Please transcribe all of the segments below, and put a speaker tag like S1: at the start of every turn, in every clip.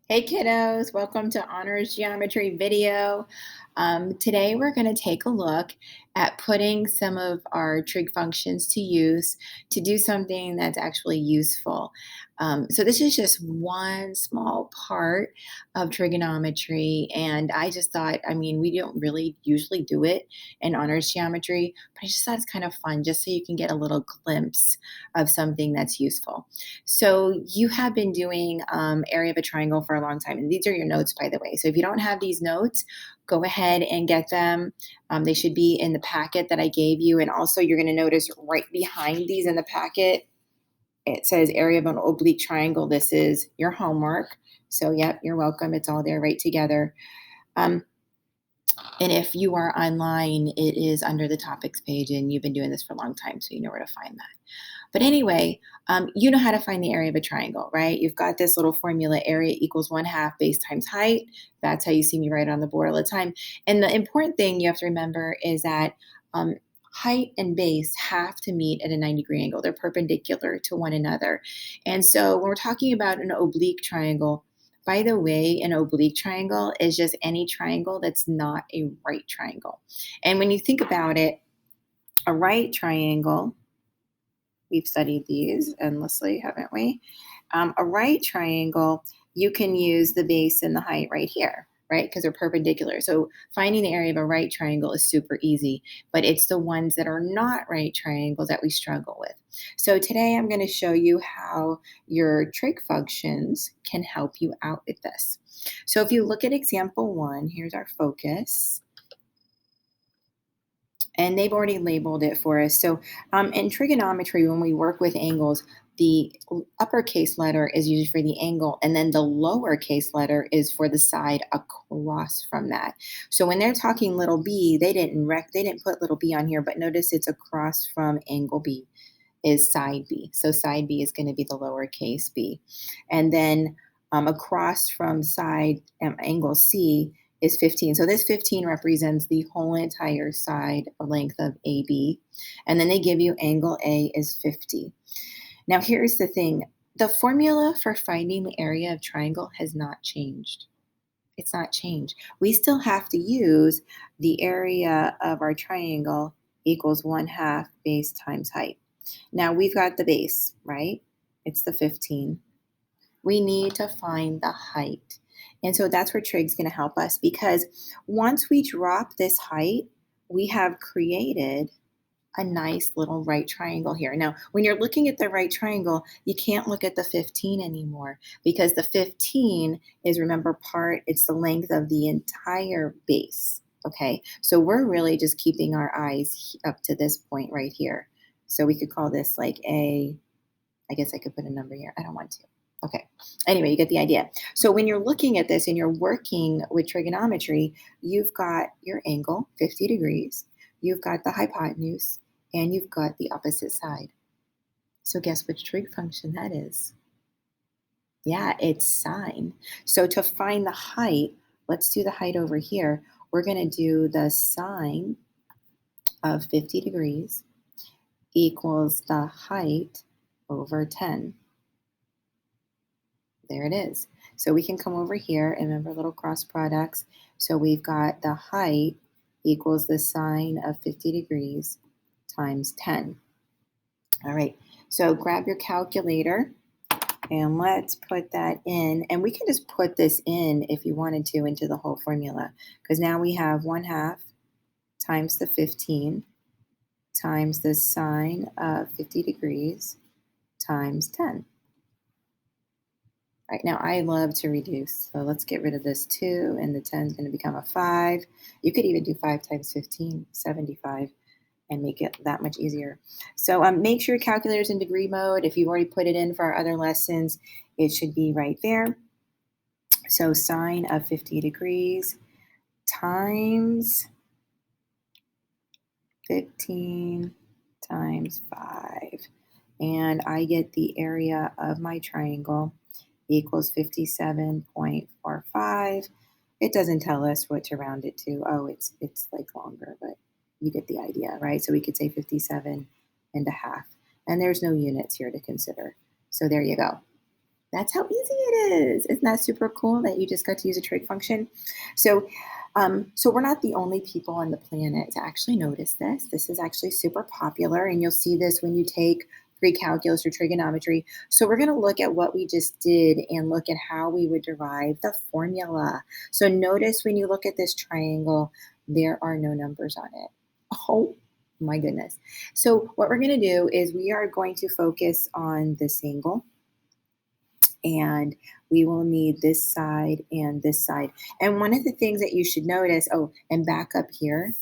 S1: Hey kiddos, welcome to Honors Geometry video. Today we're going to take a look at putting some of our trig functions to use to do something that's actually useful. So this is just one small part of trigonometry, and I just thought, we don't really usually do it in honors geometry, but I just thought it's kind of fun just so you can get a little glimpse of something that's useful. So you have been doing area of a triangle for a long time, and these are your notes, by the way. So if you don't have these notes, go ahead and get them. They should be in the packet that I gave you, and also you're going to notice right behind these in the packet, it says area of an oblique triangle. This is your homework. So yep, you're welcome. It's all there right together. Um, and if you are online, it is under the topics page, and you've been doing this for a long time, so you know where to find that. But anyway, you know how to find the area of a triangle, right? You've got this little formula, area equals 1/2 base times height. That's how you see me write it on the board all the time. And the important thing you have to remember is that um, height and base have to meet at a 90-degree angle. They're perpendicular to one another. And so when we're talking about an oblique triangle, by the way, an oblique triangle is just any triangle that's not a right triangle. And when you think about it, a right triangle, we've studied these endlessly, haven't we? A right triangle, you can use the base and the height right here, right? Because they're perpendicular. So finding the area of a right triangle is super easy, but it's the ones that are not right triangles that we struggle with. So today I'm going to show you how your trig functions can help you out with this. So if you look at example 1, here's our focus. And they've already labeled it for us. So in trigonometry, when we work with angles, the uppercase letter is usually for the angle, and then the lowercase letter is for the side across from that. So when they're talking little b, they didn't put little b on here, but notice it's across from angle B is side B. So side B is going to be the lowercase b. And then across from side angle C is 15. So this 15 represents the whole entire side length of AB. And then they give you angle A is 50. Now here's the thing. The formula for finding the area of triangle has not changed. It's not changed. We still have to use the area of our triangle equals 1/2 base times height. Now we've got the base, right? It's the 15. We need to find the height. And so that's where trig's going to help us, because once we drop this height, we have created a nice little right triangle here. Now, when you're looking at the right triangle, you can't look at the 15 anymore, because the 15 is, remember, it's the length of the entire base. Okay, so we're really just keeping our eyes up to this point right here. So we could call this like I guess I could put a number here. I don't want to. Okay. Anyway, you get the idea. So when you're looking at this and you're working with trigonometry, you've got your angle, 50 degrees, you've got the hypotenuse, and you've got the opposite side. So guess which trig function that is? Yeah, it's sine. So to find the height, let's do the height over here. We're going to do the sine of 50 degrees equals the height over 10. There it is. So we can come over here and remember little cross products. So we've got the height equals the sine of 50 degrees times 10. All right, so grab your calculator and let's put that in. And we can just put this in, if you wanted to, into the whole formula, because now we have 1/2 times the 15 times the sine of 50 degrees times 10. Right now, I love to reduce. So let's get rid of this 2, and the 10 is going to become a 5. You could even do 5 times 15, 75, and make it that much easier. So make sure your calculator's in degree mode. If you've already put it in for our other lessons, it should be right there. So sine of 50 degrees times 15 times 5. And I get the area of my triangle equals 57.45. It doesn't tell us what to round it to. Oh, it's like longer, but you get the idea, right? So we could say 57 and a half. And there's no units here to consider. So there you go. That's how easy it is. Isn't that super cool that you just got to use a trig function? So, so we're not the only people on the planet to actually notice this. This is actually super popular, and you'll see this when you take pre-calculus or trigonometry. So we're going to look at what we just did and look at how we would derive the formula. So notice when you look at this triangle, there are no numbers on it. Oh my goodness. So what we're going to do is we are going to focus on this angle, and we will need this side and this side. And one of the things that you should notice, oh, and back up here,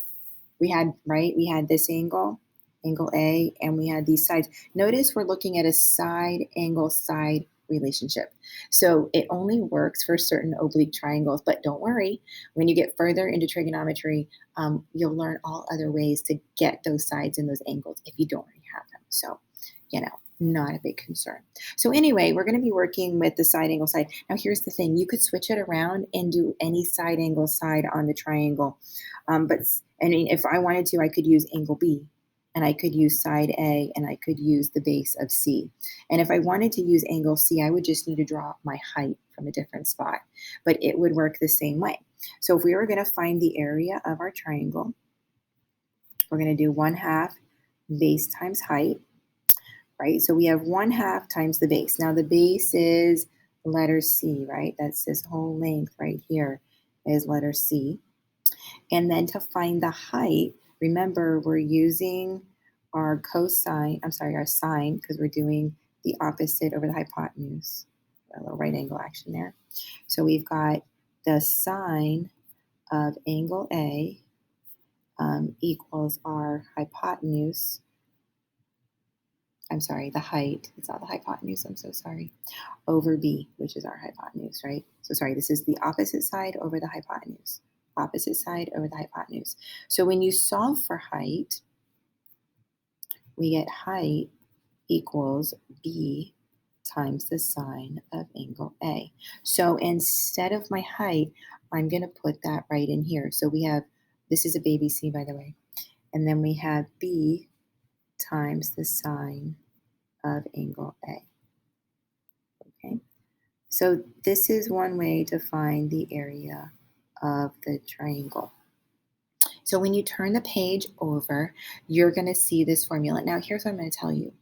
S1: we had, right, we had this angle, angle A, and we had these sides. Notice we're looking at a side angle side relationship. So it only works for certain oblique triangles, but don't worry, when you get further into trigonometry, you'll learn all other ways to get those sides and those angles if you don't already have them. So, not a big concern. So anyway, we're going to be working with the side angle side. Now here's the thing, you could switch it around and do any side angle side on the triangle. But I mean, if I wanted to, I could use angle B, and I could use side A, and I could use the base of C. And if I wanted to use angle C, I would just need to draw my height from a different spot, but it would work the same way. So if we were going to find the area of our triangle, we're going to do 1/2 base times height, right? So we have 1/2 times the base. Now the base is letter C, right? That's this whole length right here is letter C. And then to find the height, remember we're using our cosine, I'm sorry, our sine, because we're doing the opposite over the hypotenuse. A little right angle action there. So we've got the sine of angle A equals our hypotenuse. I'm sorry, the height. It's not the hypotenuse. I'm so sorry. Over B, which is our hypotenuse, right? So sorry, this is the opposite side over the hypotenuse. Opposite side over the hypotenuse. So when you solve for height, we get height equals B times the sine of angle A. So instead of my height, I'm going to put that right in here. So we have, this is a baby C, by the way. And then we have B times the sine of angle A. Okay. So this is one way to find the area of the triangle. So when you turn the page over, you're going to see this formula. Now, here's what I'm going to tell you.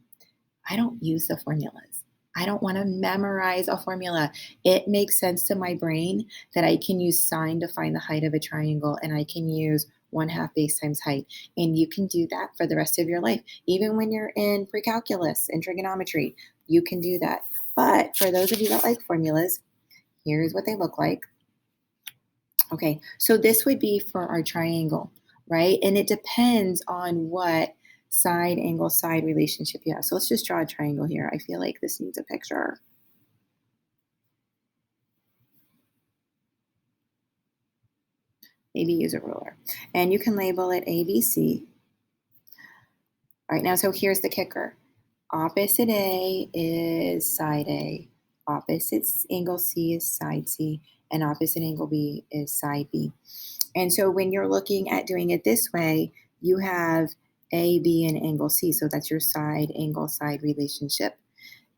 S1: I don't use the formulas. I don't want to memorize a formula. It makes sense to my brain that I can use sine to find the height of a triangle, and I can use 1/2 base times height. And you can do that for the rest of your life. Even when you're in pre-calculus and trigonometry, you can do that. But for those of you that like formulas, here's what they look like. Okay, so this would be for our triangle, right? And it depends on what side angle side relationship you have. So let's just draw a triangle here. I feel like this needs a picture. Maybe use a ruler. And you can label it ABC. All right, now, so here's the kicker. Opposite A is side A. Opposite angle C is side C. And opposite angle B is side B. And so when you're looking at doing it this way, you have A, B, and angle C. So that's your side angle side relationship.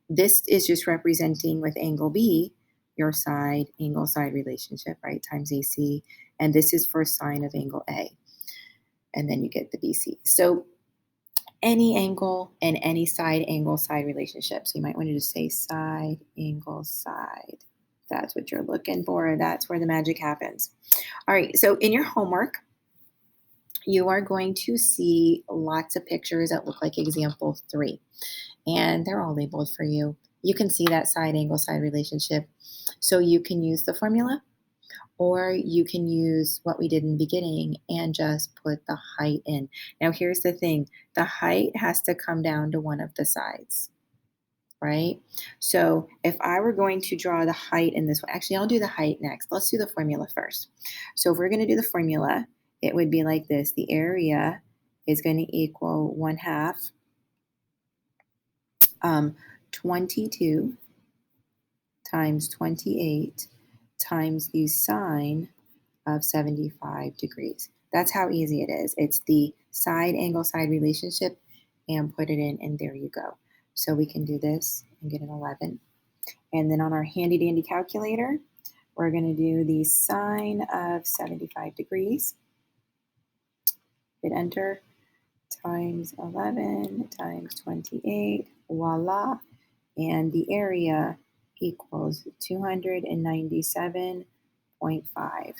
S1: This is just representing with angle B, your side angle side relationship, right? Times AC. And this is for sine of angle A. And then you get the BC. So any angle and any side angle side relationship. So you might want to just say side angle side. That's what you're looking for. That's where the magic happens. All right, so in your homework, you are going to see lots of pictures that look like example 3, and they're all labeled for you. You can see that side angle side relationship. So you can use the formula, or you can use what we did in the beginning and just put the height in. Now here's the thing, the height has to come down to one of the sides, right? So if I were going to draw the height in this one, actually I'll do the height next. Let's do the formula first. So if we're going to do the formula, it would be like this. The area is going to equal 1/2 22 times 28 times the sine of 75 degrees. That's how easy it is. It's the side angle side relationship, and put it in, and there you go. So we can do this and get an 11. And then on our handy dandy calculator, we're going to do the sine of 75 degrees. Hit enter, times 11 times 28, voila. And the area equals 297.5.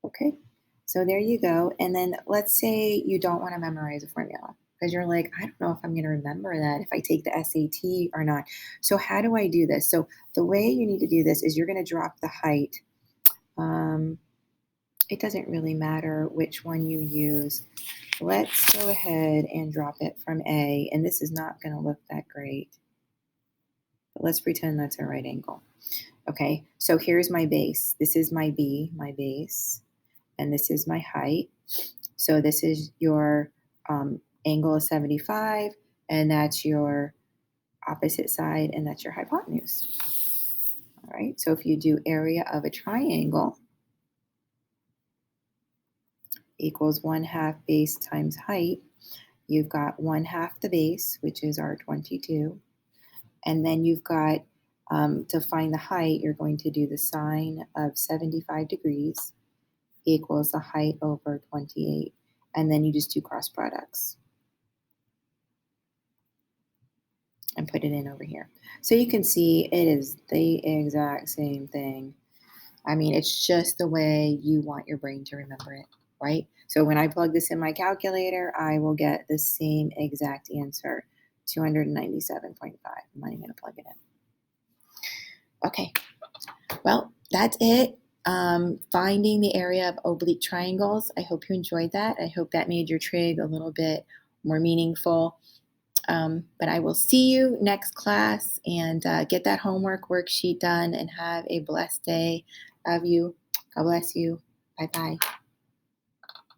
S1: Okay, so there you go. And then let's say you don't want to memorize a formula because you're like, I don't know if I'm going to remember that if I take the SAT or not. So how do I do this? So the way you need to do this is you're going to drop the height. Um, it doesn't really matter which one you use. Let's go ahead and drop it from A, and this is not going to look that great. But let's pretend that's a right angle. Okay, so here's my base. This is my B, my base, and this is my height. So this is your angle of 75, and that's your opposite side, and that's your hypotenuse. All right, so if you do area of a triangle equals 1/2 base times height, you've got 1/2 the base, which is our 22, and then you've got, to find the height, you're going to do the sine of 75 degrees equals the height over 28. And then you just do cross products and put it in over here. So you can see it is the exact same thing. I mean, it's just the way you want your brain to remember it, right? So when I plug this in my calculator, I will get the same exact answer, 297.5. I'm not even going to plug it in. Okay, well, that's it. Finding the area of oblique triangles. I hope you enjoyed that. I hope that made your trig a little bit more meaningful. But I will see you next class, and get that homework worksheet done, and have a blessed day. Love you. God bless you. Bye bye.